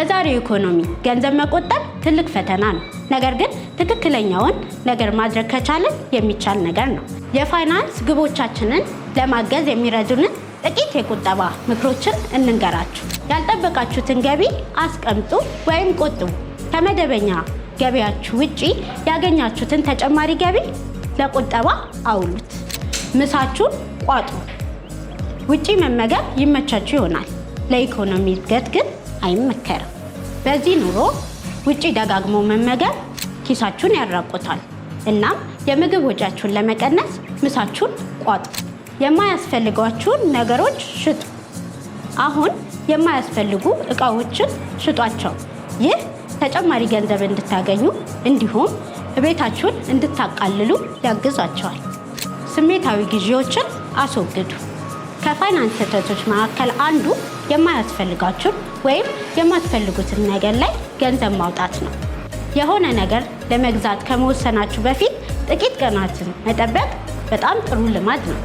በዛሬው ኢኮኖሚ ገንዘብ መቆጠብ ትልቅ ፈተና ነው። ነገር ግን ትክክለኛውን ነገር ማድረግ ከቻለን የሚቻል ነገር ነው። የፋይናንስ ግቦቻችንን ለማገዝ የሚረዱንን ጥቂት የቁጠባ ምክሮችን እንንገራችሁ። ያልጠበቃችሁትን ገቢ አስቀምጡ ወይም ቆጥቡ። ከመደበኛ ገቢያችሁ ውጪ ያገኛችሁትን ተጨማሪ ገቢ ለቁጠባ አውሉት። ምሳችሁን ቋጥሩ። ውጪ መመገብ ይመቻችሁ ይሆናል፣ ለኢኮኖሚ እድገት ግን አይመከርም። በዚህ ኑሮ ውጪ ደጋግሞ መመገብ ኪሳችሁን ያራቁታል። እናም የምግብ ወጪያችሁን ለመቀነስ ምሳችሁን ቋጥሩ። የማያስፈልጓችሁን ነገሮች ሽጡ። አሁን የማያስፈልጉ እቃዎችን ሽጧቸው። ይህ ተጨማሪ ገንዘብ እንድታገኙ እንዲሁም ቤታችሁን እንድታቃልሉ ያግዛቸዋል። ስሜታዊ ግዢዎችን አስወግዱ። ከፋይናንስ ስህተቶች መካከል አንዱ የማያስፈልጋችሁን ወይም የማትፈልጉትን ነገር ላይ ገንዘብ ማውጣት ነው። የሆነ ነገር ለመግዛት ከመወሰናችሁ በፊት ጥቂት ቀናትን መጠበቅ በጣም ጥሩ ልማድ ነው።